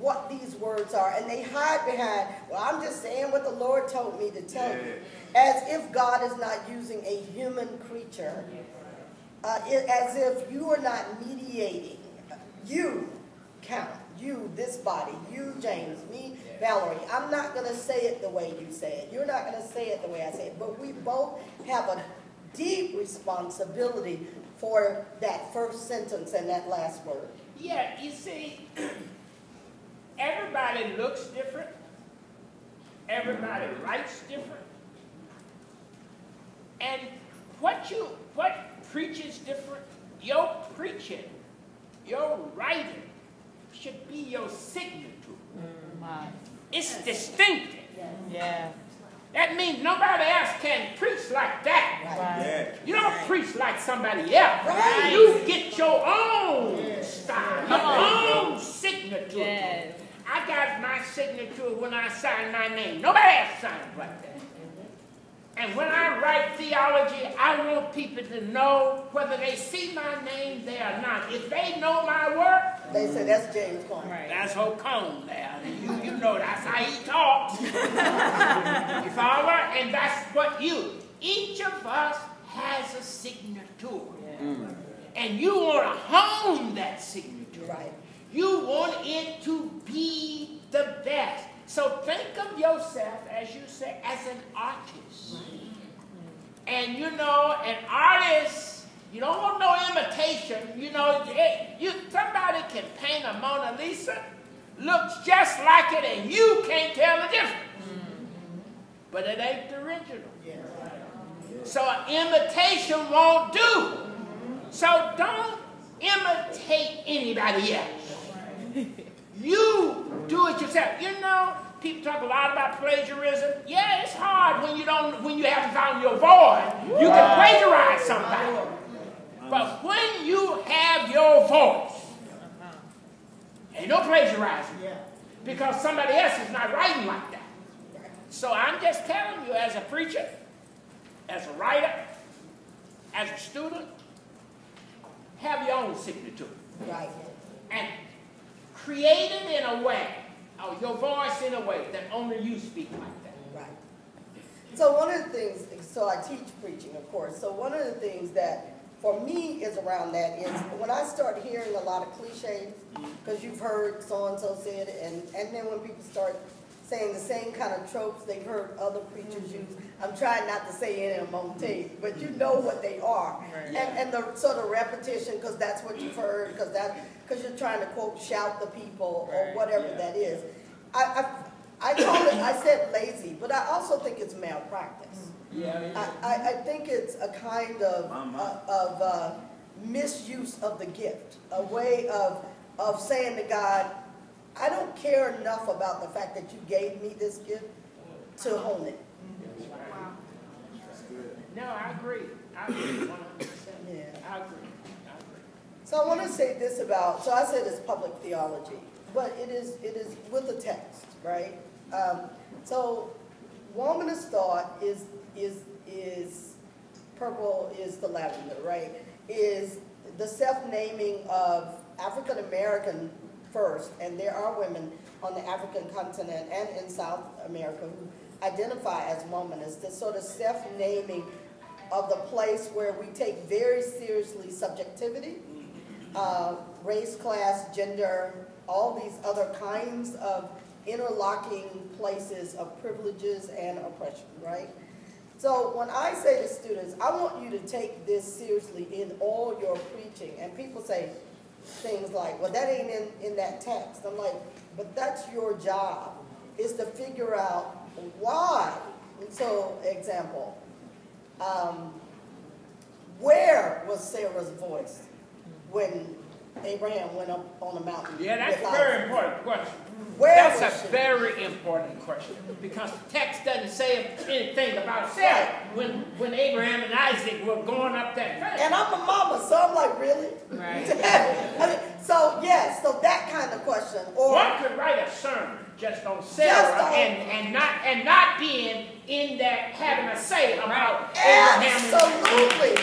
what these words are, and they hide behind, well, I'm just saying what the Lord told me to tell you, as if God is not using a human creature, as if you are not mediating. You count, you, this body, you, James, me, Valerie. I'm not going to say it the way you say it. You're not going to say it the way I say it, but we both have a deep responsibility for that first sentence and that last word. Yeah, you see, everybody looks different. Everybody writes different. And what preaches different, your preaching, your writing should be your signature. It's distinctive. Yeah. That means nobody else can preach like that. Right. You don't preach like somebody else. Right. You get your own style, your own signature. Yes. I got my signature when I sign my name. Nobody else signs like that. And when I write theology, I want people to know whether they see my name there or not. If they know my work, They say that's James Cone. Right. that's Cone there. You know that's how he talks. You follow? And that's what each of us has a signature. Yeah. And you want to hone that signature. Right. You want it to be the best. So think of yourself, as you say, as an artist. And you know, an artist, you don't want no imitation. You know, somebody can paint a Mona Lisa, looks just like it, and you can't tell the difference. But it ain't the original. So an imitation won't do. So don't imitate anybody else. You do it yourself. You know, people talk a lot about plagiarism. Yeah, it's hard when you haven't found your voice. You can plagiarize somebody. But when you have your voice, ain't no plagiarizing. Because somebody else is not writing like that. So I'm just telling you, as a preacher, as a writer, as a student, have your own signature. Right. And create it in a way, or your voice in a way that only you speak like that. Right. So one of the things, so I teach preaching, of course, so one of the things that for me is around that is when I start hearing a lot of cliches, because you've heard so-and-so said it, and then when people start saying the same kind of tropes they've heard other preachers use, I'm trying not to say any of them on tape, but you know what they are. Right. And the sort of repetition, because that's what you've heard, because you're trying to, quote, shout the people or whatever that is. I call it, I said lazy, but I also think it's malpractice. I think it's a kind of misuse of the gift, a way of saying to God, I don't care enough about the fact that you gave me this gift to hone it. No, I agree. I agree 100%. Yeah. I agree. So I want to say this about, so I said it's public theology, but it is with the text, right? So womanist thought is purple is the lavender, right? Is the self-naming of African American first, and there are women on the African continent and in South America who identify as womanists, this sort of self-naming of the place where we take very seriously subjectivity, race, class, gender, all these other kinds of interlocking places of privileges and oppression, right? So when I say to students, I want you to take this seriously in all your preaching, and people say things like, well, that ain't in that text. I'm like, but that's your job, is to figure out why. And so, example, where was Sarah's voice when Abraham went up on the mountain? Yeah, that's a very important question. That's a very important question, because the text doesn't say anything about Sarah when Abraham and Isaac were going up that mountain. And I'm a mama, so I'm like, really? Right. I mean, so yes, so that kind of question. Or one could write a sermon just on Sarah and not being in that, having a say about Abraham. Absolutely.